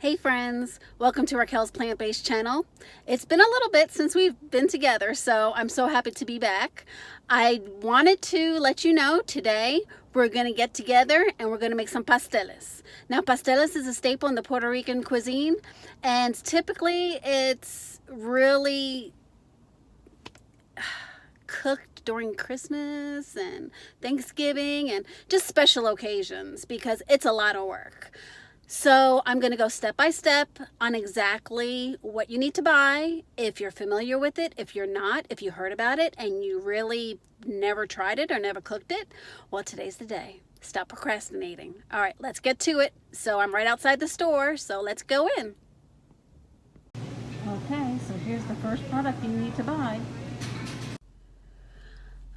Hey friends, welcome to Raquel's plant-based channel. It's been a little bit since we've been together, so I'm so happy to be back. I wanted to let you know today we're going to get together and we're going to make some pasteles. Now pasteles is a staple in the Puerto Rican cuisine, and typically it's really cooked during Christmas and Thanksgiving and just special occasions because it's a lot of work. So I'm going to go step by step on exactly what you need to buy, if you're familiar with it, if you're not, if you heard about it and you really never tried it or never cooked it. Well, today's the day. Stop procrastinating. All right, let's get to it. So I'm right outside the store, so let's go in. Okay, so here's the first product you need to buy.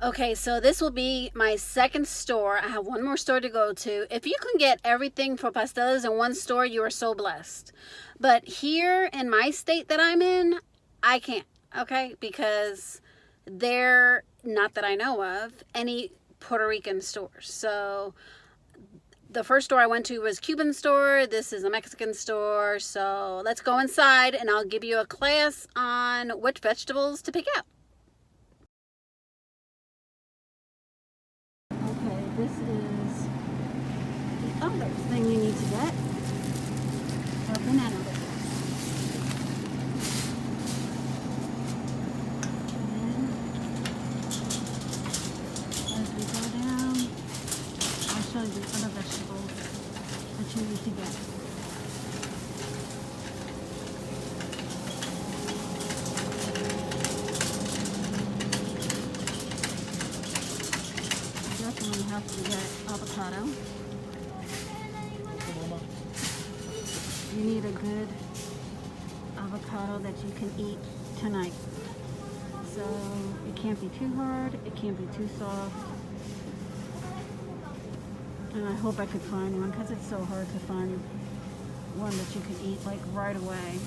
Okay, so this will be my second store. I have one more store to go to. If you can get everything for pasteles in one store, you are so blessed. But here in my state that I'm in, I can't, okay? Because they're, not that I know of, any Puerto Rican stores. So the first store I went to was Cuban store. This is a Mexican store. So let's go inside and I'll give you a class on which vegetables to pick out. This is the other thing you need to get, a banana leaf. And as we go down, I'll show you the other vegetables that you need to get. You have to get avocado. You need a good avocado that you can eat tonight. So it can't be too hard, it can't be too soft. And I hope I could find one because it's so hard to find one that you can eat like right away.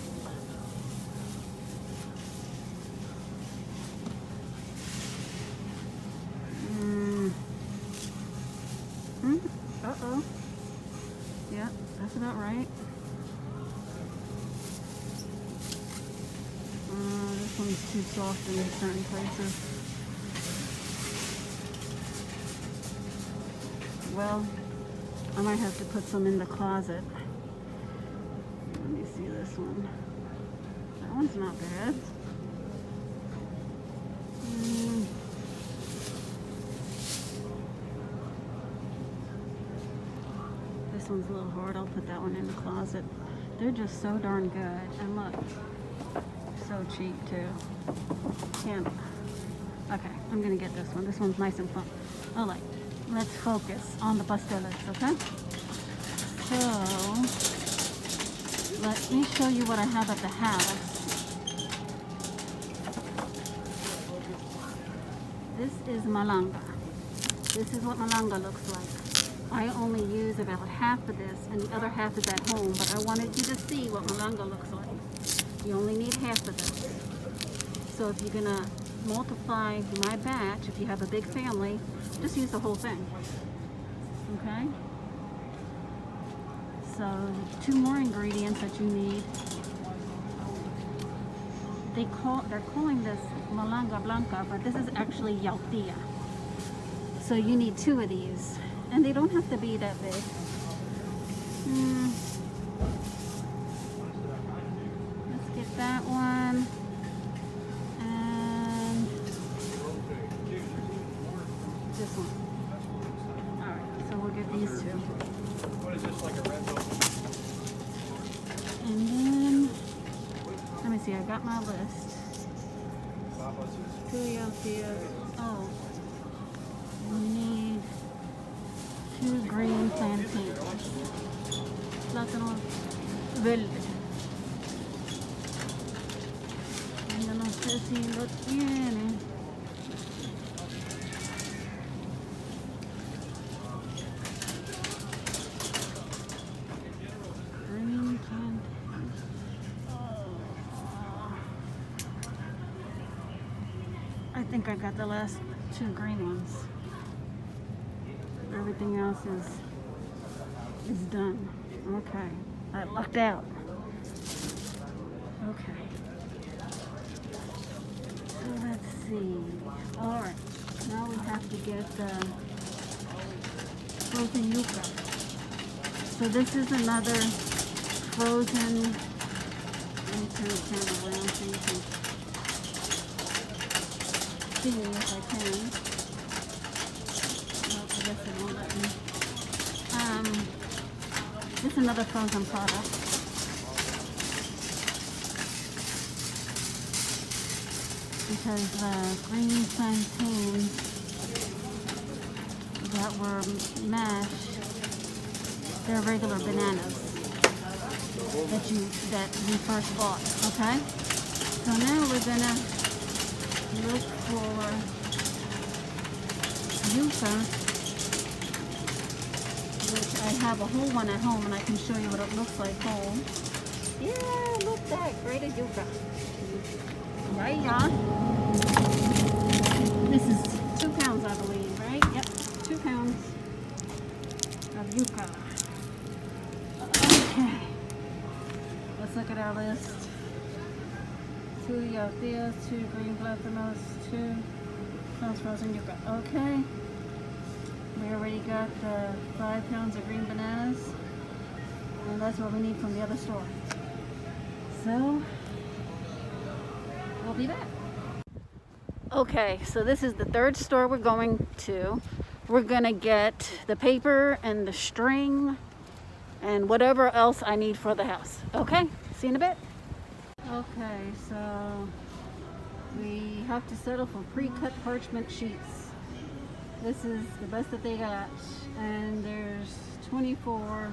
Uh-oh. Yeah, that's about right. This one's too soft in certain places. Well, I might have to put some in the closet. Let me see this one. That one's not bad. This one's a little hard. I'll put that one in the closet. They're just so darn good. And look, so cheap too. Okay, I'm gonna get this one. This one's nice and plump. All right, let's focus on the pasteles, okay? So, let me show you what I have at the house. This is malanga. This is what malanga looks like. I only use about half of this and the other half is at home, but I wanted you to see what malanga looks like. You only need half of this. So if you're gonna multiply my batch, if you have a big family, just use the whole thing. Okay? So 2 more ingredients that you need. They're calling this malanga blanca, but this is actually yautia. So you need 2 of these. And they don't have to be that big. Let's get that one. And this one. Alright, so we'll get these 2. What is this, like a red velvet? And then, let me see, I got my list. 2 yautias. Oh, we need 2 green plantains. Plátano verde. Yo no sé si lo tiene. Green plantains. I think I got the last 2 green ones. Everything else is done. Okay, I lucked out. Okay. So let's see. All right. Now we have to get the frozen yuca. So this is another frozen. Let me turn the camera around so you can see me if I can. Oh, I guess it won't let me. This is another frozen product. Because the green plantains that were mashed, they're regular bananas that we first bought, okay? So now we're gonna look for yuca, which I have a whole one at home and I can show you what it looks like whole. Yeah, look at that, grated yuca. Right, y'all? This is 2 pounds, I believe, right? Yep, 2 pounds of yuca. Okay. Let's look at our list. 2 yautias, 2 green plantains, 2 pounds frozen yuca. Okay. We already got 5 pounds of green bananas. And that's what we need from the other store. So, we'll be back. Okay, so this is the third store we're going to. We're gonna get the paper and the string and whatever else I need for the house. Okay, see you in a bit. Okay, so we have to settle for pre-cut parchment sheets. This is the best that they got, and there's 24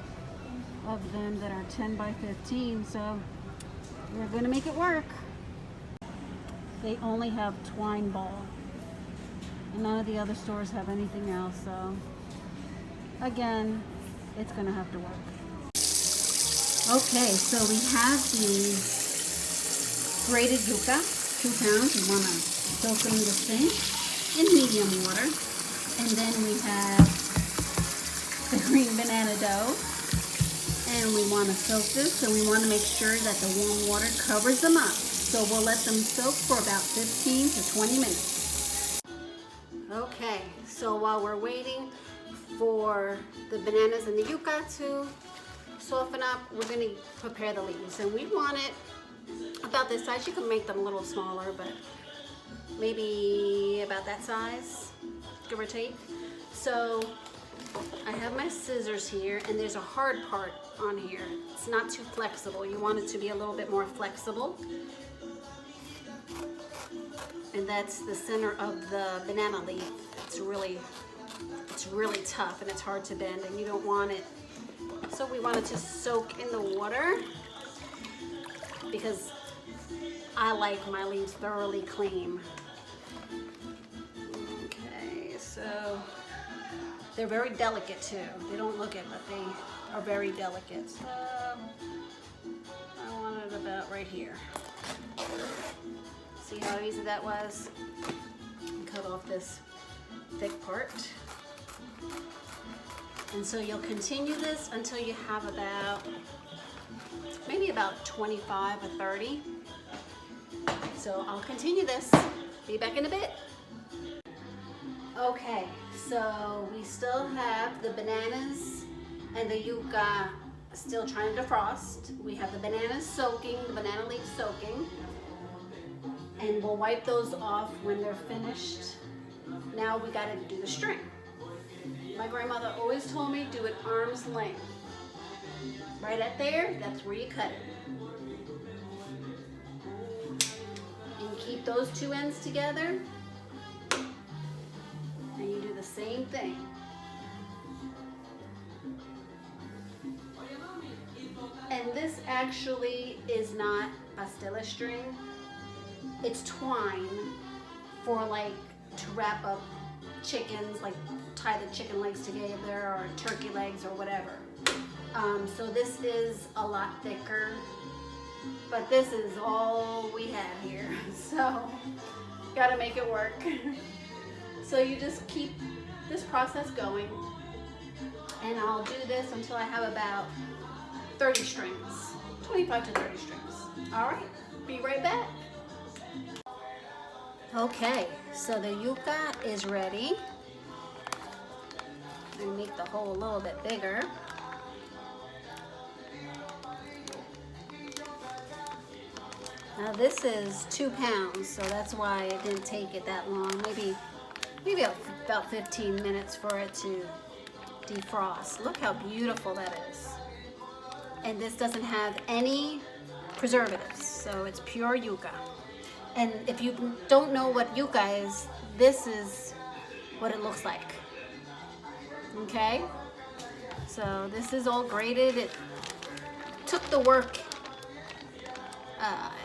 of them that are 10 by 15, so we're gonna make it work. They only have twine ball, and none of the other stores have anything else, so again, it's gonna have to work. Okay, so we have the grated yuca, 2 pounds. You wanna soak them in the sink in medium water. And then we have the green banana dough. And we wanna soak this, and we wanna make sure that the warm water covers them up. So we'll let them soak for about 15 to 20 minutes. Okay, so while we're waiting for the bananas and the yuca to soften up, we're gonna prepare the leaves. And we want it about this size. You can make them a little smaller, but maybe about that size, give or take. So I have my scissors here, and there's a hard part on here. It's not too flexible. You want it to be a little bit more flexible. And that's the center of the banana leaf. It's really tough and it's hard to bend, and you don't want it. So we want it to soak in the water because I like my leaves thoroughly clean. Okay, so they're very delicate too. They don't look it, but they are very delicate. So I want it about right here. See how easy that was? Cut off this thick part. And so you'll continue this until you have maybe about 25 or 30. So I'll continue this. Be back in a bit. Okay, so we still have the bananas and the yuca still trying to defrost. We have the bananas soaking, the banana leaves soaking. And we'll wipe those off when they're finished. Now we gotta do the string. My grandmother always told me do it arm's length. Right at there, that's where you cut it. And keep those 2 ends together. And you do the same thing. And this actually is not pastele string. It's twine for to wrap up chickens, like tie the chicken legs together or turkey legs or whatever. So this is a lot thicker, but this is all we have here. So gotta make it work. So you just keep this process going, and I'll do this until I have about 30 strings, 25 to 30 strings. All right. Be right back. Okay, so the yuca is ready. I'm gonna make the hole a little bit bigger. Now this is 2 pounds, so that's why it didn't take it that long. Maybe about 15 minutes for it to defrost. Look how beautiful that is. And this doesn't have any preservatives, so it's pure yuca. And if you don't know what yuca is, this is what it looks like. Okay? So this is all grated. It took the work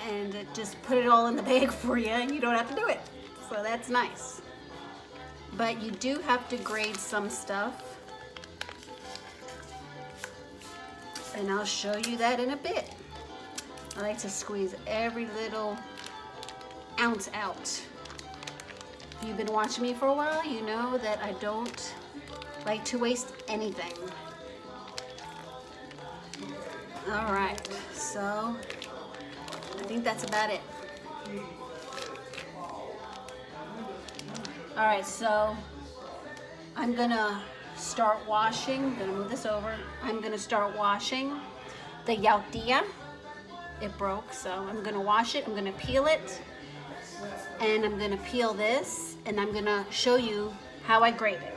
and it just put it all in the bag for you, and you don't have to do it. So that's nice. But you do have to grade some stuff. And I'll show you that in a bit. I like to squeeze every little ounce out. If you've been watching me for a while, you know that I don't like to waste anything. All right, so I think that's about it. All right, so I'm gonna start washing. I'm gonna move this over. I'm gonna start washing the yautia. It broke, so I'm gonna wash it. I'm gonna peel it, and I'm gonna peel this, and I'm gonna show you how I grate it.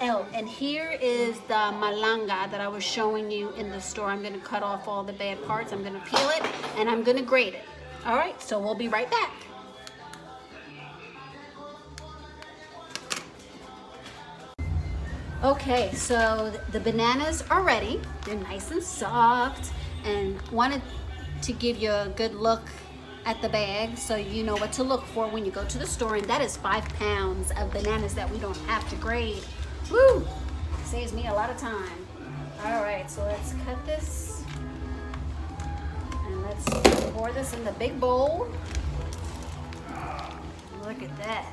Oh, and here is the malanga that I was showing you in the store. I'm gonna cut off all the bad parts. I'm gonna peel it, and I'm gonna grate it. All right, so we'll be right back. Okay, so the bananas are ready. They're nice and soft, and wanted to give you a good look at the bag so you know what to look for when you go to the store. And that is 5 pounds of bananas that we don't have to grade. Woo! Saves me a lot of time. All right, so let's cut this, and let's pour this in the big bowl. Look at that.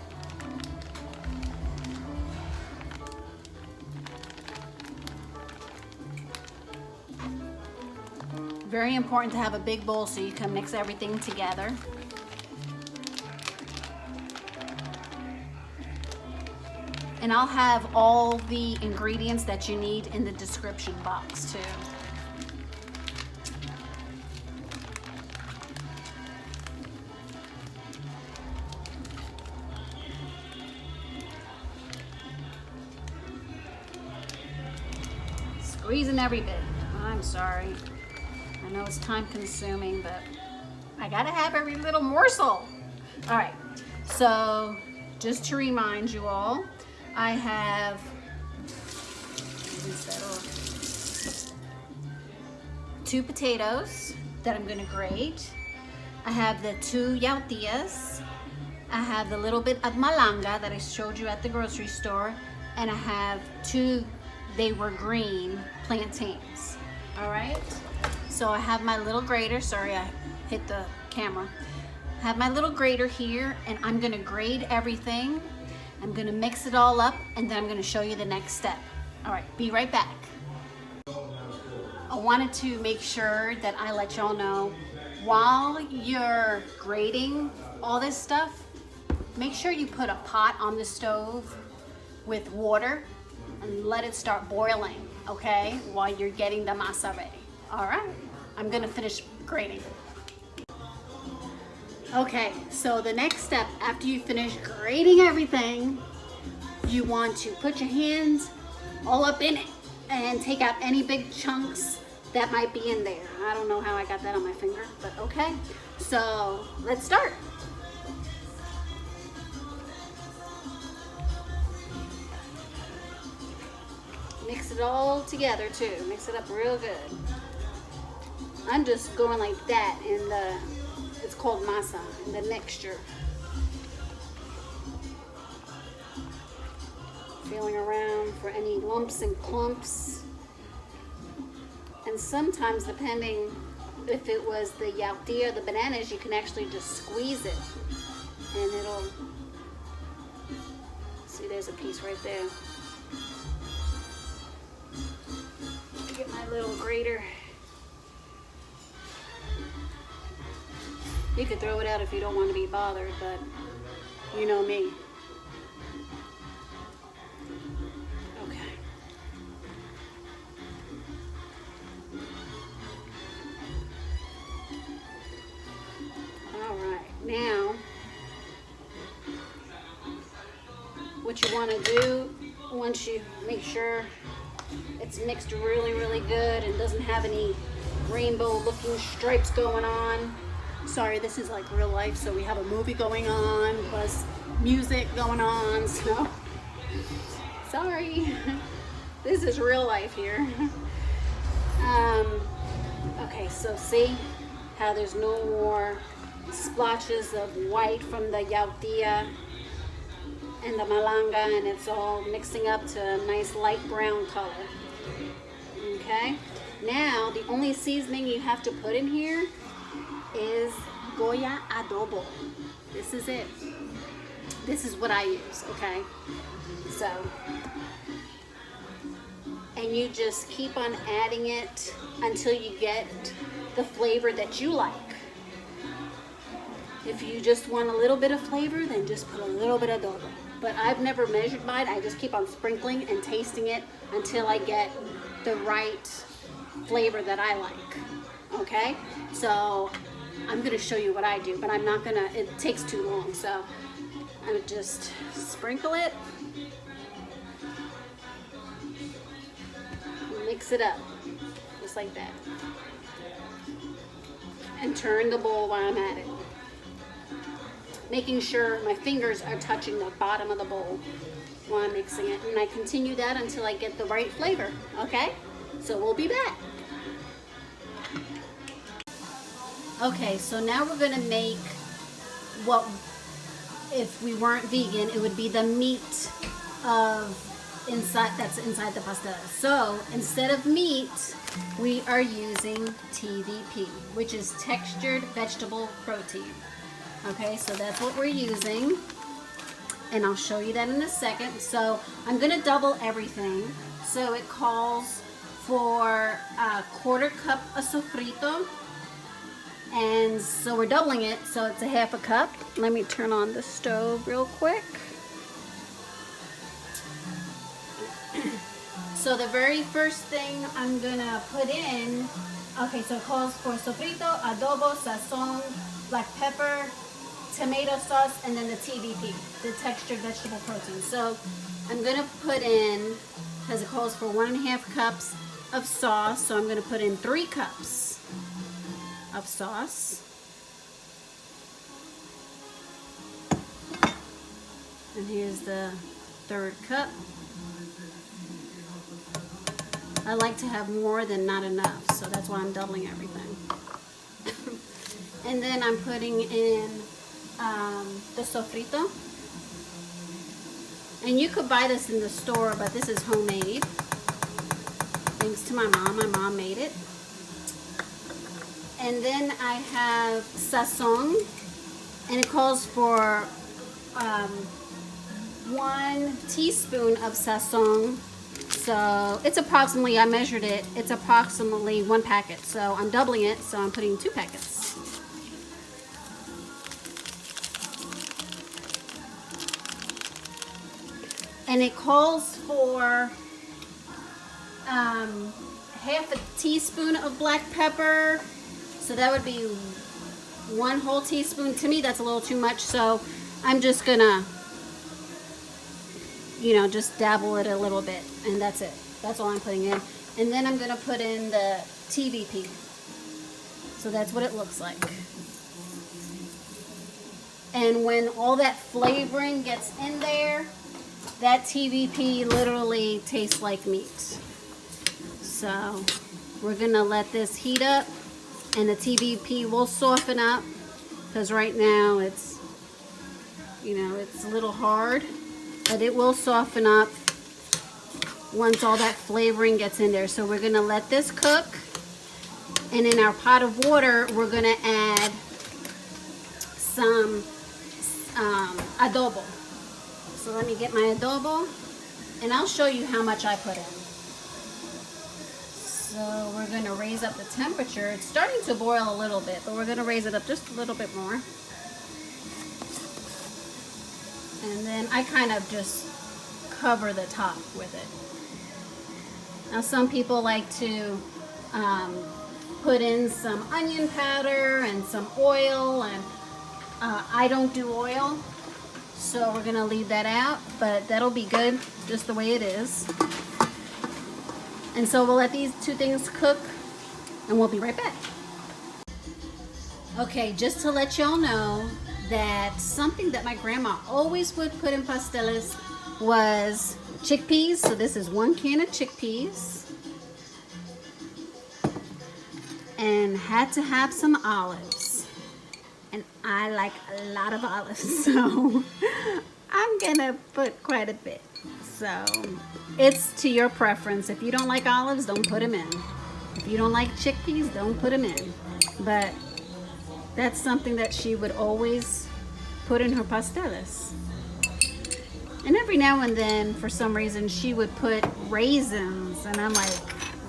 Very important to have a big bowl so you can mix everything together. And I'll have all the ingredients that you need in the description box too. Squeezing every bit. I'm sorry. I know it's time consuming, but I gotta have every little morsel. All right, so just to remind you all, I have, rinse that off, 2 potatoes that I'm gonna grate. I have the 2 yautias. I have the little bit of malanga that I showed you at the grocery store, and I have 2, they were green, plantains. All right, so I have my little grater. Sorry, I hit the camera. I have my little grater here, and I'm gonna grate everything. I'm gonna mix it all up, and then I'm gonna show you the next step. All right, be right back. I wanted to make sure that I let y'all know, while you're grating all this stuff, make sure you put a pot on the stove with water and let it start boiling, okay, while you're getting the masa ready. All right, I'm gonna finish grating. Okay, so the next step after you finish grating everything, you want to put your hands all up in it and take out any big chunks that might be in there. I don't know how I got that on my finger, but okay. So let's start. Mix it all together too. Mix it up real good. I'm just going like that in the, it's called masa, in the mixture. Feeling around for any lumps and clumps. And sometimes, depending if it was the yautia or the bananas, you can actually just squeeze it and it'll, see, there's a piece right there. Get my little grater. You could throw it out if you don't want to be bothered, but you know me. Okay. All right, now what you want to do once you make sure it's mixed really, really good and doesn't have any rainbow looking stripes going on. Sorry, this is like real life, so we have a movie going on plus music going on, so sorry. This is real life here. Okay, so see how there's no more splotches of white from the yautia and the malanga, and it's all mixing up to a nice light brown color. Okay, now the only seasoning you have to put in here is Goya Adobo. This is it. This is what I use, okay? So, and you just keep on adding it until you get the flavor that you like. If you just want a little bit of flavor, then just put a little bit of adobo. But I've never measured mine. I just keep on sprinkling and tasting it until I get the right flavor that I like. Okay? So I'm gonna show you what I do, but I'm not gonna, it takes too long. So I would just sprinkle it, mix it up, just like that. And turn the bowl while I'm at it. Making sure my fingers are touching the bottom of the bowl while I'm mixing it. And I continue that until I get the right flavor, okay? So we'll be back. Okay, so now we're gonna make what, if we weren't vegan, it would be the meat that's inside the pasta. So instead of meat, we are using TVP, which is textured vegetable protein. Okay, so that's what we're using, and I'll show you that in a second. So I'm gonna double everything. So it calls for a 1/4 cup of sofrito, and so we're doubling it, so it's a 1/2 cup. Let me turn on the stove real quick. So the very first thing I'm gonna put in, okay, so it calls for sofrito, adobo, sazon, black pepper, tomato sauce, and then the TVP, the textured vegetable protein. So I'm gonna put in, because it calls for 1.5 cups of sauce, so I'm gonna put in 3 cups of sauce. And here's the 1/3 cup. I like to have more than not enough, so that's why I'm doubling everything. And then I'm putting in the sofrito. And you could buy this in the store, but this is homemade. Thanks to my mom. My mom made it. And then I have Sazon, and it calls for 1 teaspoon of Sazon. So it's approximately, I measured it, it's approximately 1 packet. So I'm doubling it, so I'm putting 2 packets. And it calls for 1/2 teaspoon of black pepper. So that would be 1 whole teaspoon. To me, that's a little too much. So I'm just gonna, you know, just dabble it a little bit, and that's it. That's all I'm putting in. And then I'm gonna put in the TVP. So that's what it looks like. And when all that flavoring gets in there, that TVP literally tastes like meat. So we're gonna let this heat up, and the TVP will soften up, because right now it's, you know, it's a little hard, but it will soften up once all that flavoring gets in there. So we're gonna let this cook, and in our pot of water, we're gonna add some adobo. So let me get my adobo, and I'll show you how much I put in. So we're going to raise up the temperature. It's starting to boil a little bit, but we're going to raise it up just a little bit more. And then I kind of just cover the top with it. Now some people like to put in some onion powder and some oil, and I don't do oil, so we're gonna leave that out, but that'll be good just the way it is. And so we'll let these two things cook and we'll be right back. Okay, just to let y'all know that something that my grandma always would put in pasteles was chickpeas. So this is 1 can of chickpeas. And had to have some olives. And I like a lot of olives, so I'm gonna put quite a bit. So it's to your preference. If you don't like olives, don't put them in. If you don't like chickpeas, don't put them in. But that's something that she would always put in her pasteles. And every now and then, for some reason, she would put raisins. And I'm like,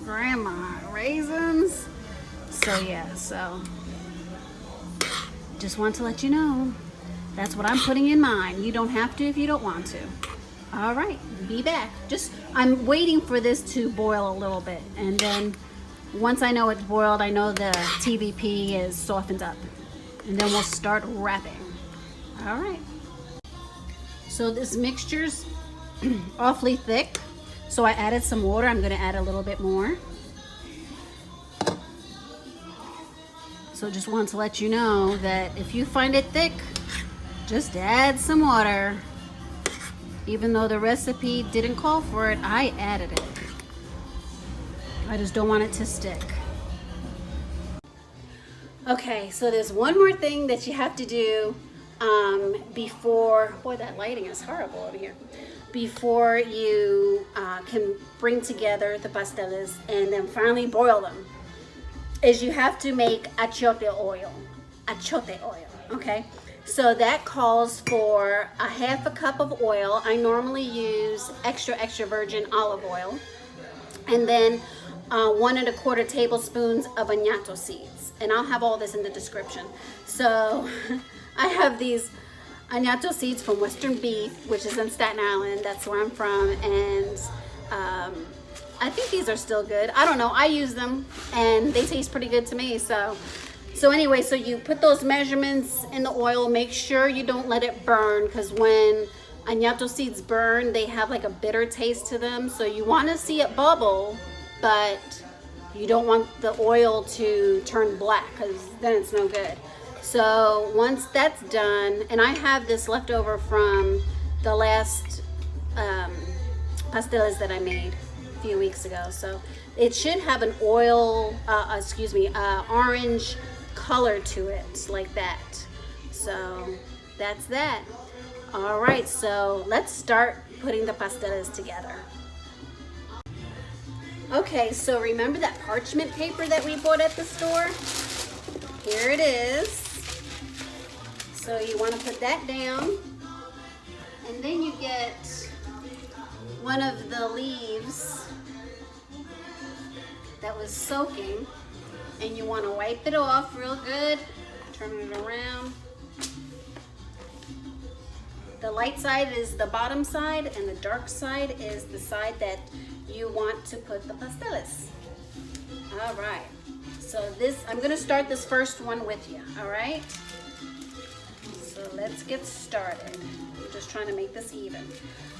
Grandma, raisins? So yeah, so just want to let you know, that's what I'm putting in mine. You don't have to if you don't want to. All right, be back. I'm waiting for this to boil a little bit. And then once I know it's boiled, I know the TVP is softened up. And then we'll start wrapping. All right. So this mixture's awfully thick. So I added some water. I'm gonna add a little bit more. So just want to let you know that if you find it thick, just add some water. Even though the recipe didn't call for it, I added it. I just don't want it to stick. Okay, so there's one more thing that you have to do before, boy, that lighting is horrible over here, before you can bring together the pasteles and then finally boil them, is you have to make achiote oil. Achiote oil, okay? So that calls for a half a cup of oil. I normally use extra virgin olive oil. And then 1 1/4 tablespoons of annatto seeds. And I'll have all this in the description. So I have these annatto seeds from Western Beef, which is in Staten Island. That's where I'm from. And I think these are still good. I don't know. I use them and they taste pretty good to me. So anyway, so you put those measurements in the oil. Make sure you don't let it burn, because when annatto seeds burn, they have like a bitter taste to them. So you want to see it bubble, but you don't want the oil to turn black, because then it's no good. So once that's done, and I have this left over from the last pasteles that I made a few weeks ago. So it should have an orange color to it, like that. So that's that. All right, so let's start putting the pasteles together. Okay, so remember that parchment paper that we bought at the store? Here it is. So you want to put that down, and then you get one of the leaves that was soaking, and you want to wipe it off real good, turn it around. The light side is the bottom side, and the dark side is the side that you want to put the pasteles. All right, so I'm gonna start this first one with you, all right? So let's get started. I'm just trying to make this even.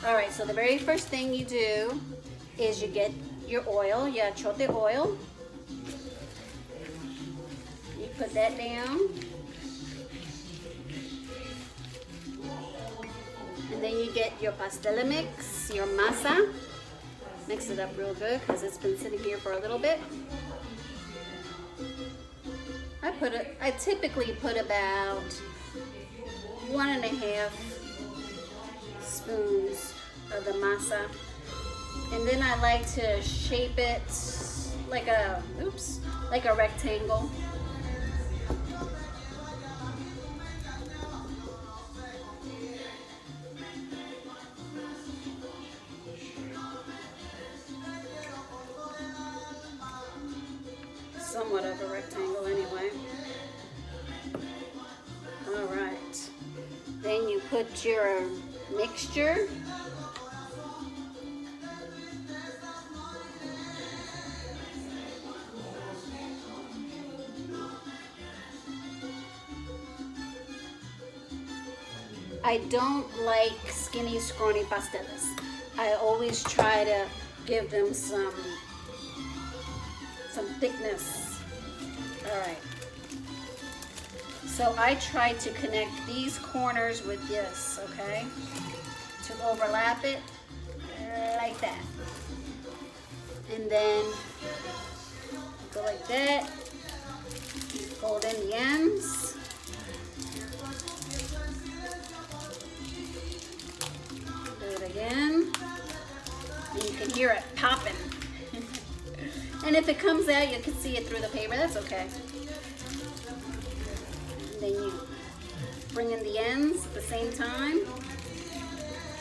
All right, so the very first thing you do is you get your oil, your achiote oil. You put that down. And then you get your pastele mix, your masa. Mix it up real good because it's been sitting here for a little bit. I typically put about 1.5 spoons of the masa. And then I like to shape it like a rectangle. put your mixture. I don't like skinny, scrawny pasteles. I always try to give them some thickness. All right. So I try to connect these corners with this, okay? To overlap it like that. And then go like that. Fold in the ends. Again, and you can hear it popping. And if it comes out, you can see it through the paper. That's okay. And then you bring in the ends at the same time.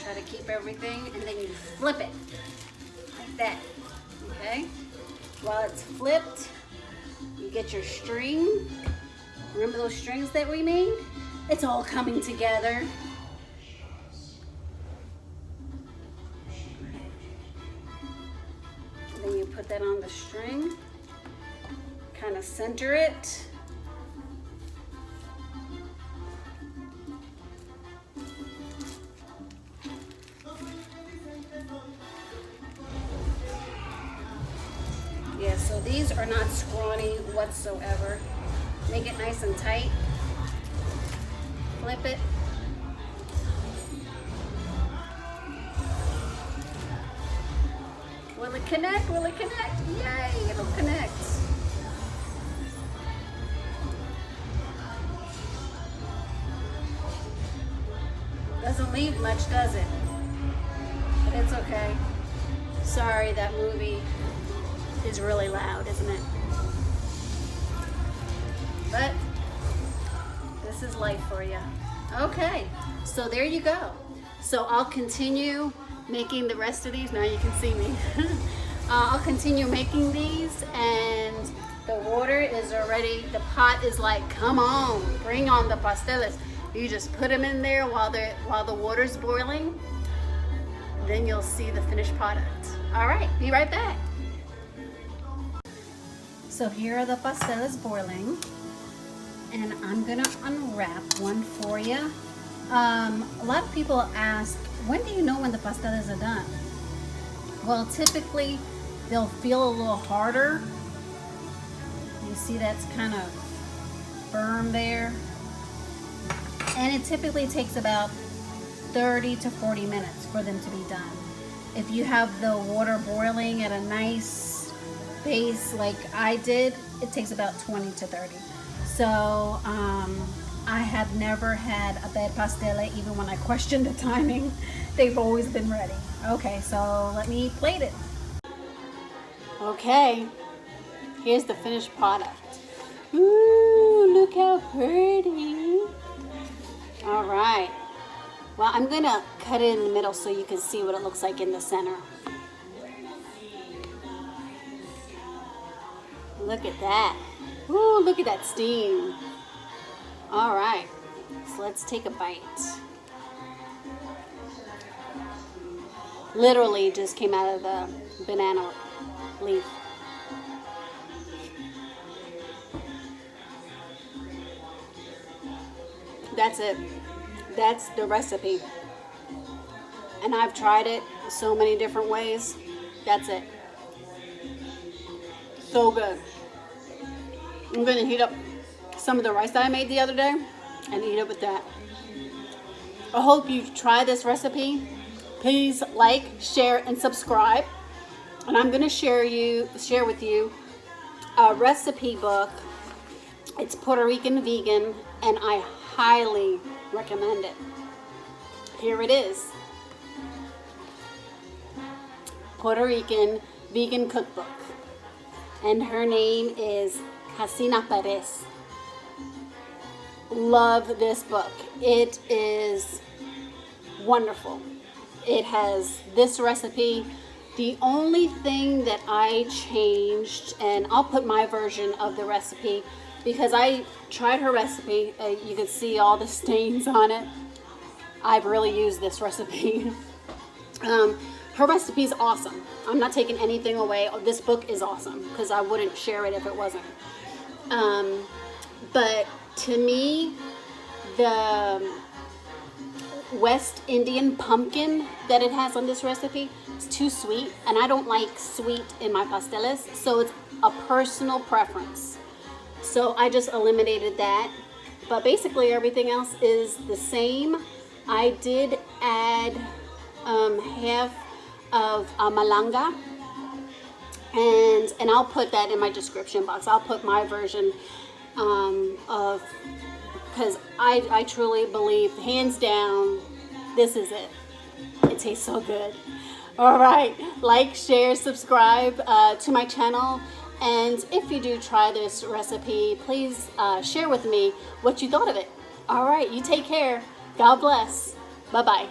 Try to keep everything, and then you flip it like that. Okay. While it's flipped, you get your string. Remember those strings that we made? It's all coming together. Then you put that on the string, kind of center it. Yeah, so these are not scrawny whatsoever. Make it nice and tight. Flip it. Will it connect? Will it connect? Yay, it'll connect. Doesn't leave much, does it? But it's okay. Sorry, that movie is really loud, isn't it? But this is life for you. Okay, so there you go. So I'll continue making the rest of these. Now you can see me. I'll continue making these, and the water is already, the pot is like, come on, bring on the pasteles. You just put them in there while the water's boiling. Then you'll see the finished product. All right, be right back. So here are the pasteles boiling, and I'm gonna unwrap one for you. A lot of people ask, when do you know when the pasteles are done? Well, typically they'll feel a little harder. You see that's kind of firm there. And it typically takes about 30 to 40 minutes for them to be done. If you have the water boiling at a nice pace like I did, it takes about 20 to 30. So I have never had a bad pastele, even when I questioned the timing. They've always been ready. Okay, so let me plate it. Okay, here's the finished product. Ooh, look how pretty. All right. Well, I'm gonna cut it in the middle so you can see what it looks like in the center. Look at that. Ooh, look at that steam. All right, so let's take a bite. Literally just came out of the banana leaf. That's it. That's the recipe. And I've tried it so many different ways. That's it. So good. I'm gonna heat up some of the rice that I made the other day and eat it with that. I hope you try this recipe. Please like, share, and subscribe. And I'm gonna share with you a recipe book. It's Puerto Rican vegan, and I highly recommend it. Here it is. Puerto Rican vegan cookbook. And her name is Jacinia Perez. Love this book. It is wonderful. It has this recipe. The only thing that I changed, and I'll put my version of the recipe because I tried her recipe. You can see all the stains on it. I've really used this recipe. Her recipe is awesome. I'm not taking anything away. This book is awesome because I wouldn't share it if it wasn't. But to me, the West Indian pumpkin that it has on this recipe is too sweet, and I don't like sweet in my pasteles, so it's a personal preference. So I just eliminated that. But basically everything else is the same. I did add half of malanga, and I'll put that in my description box. I'll put my version of, because I truly believe, hands down, this is it. It tastes so good. All right, like, share, subscribe to my channel. And if you do try this recipe, please share with me what you thought of it. All right, you take care. God bless. Bye-bye.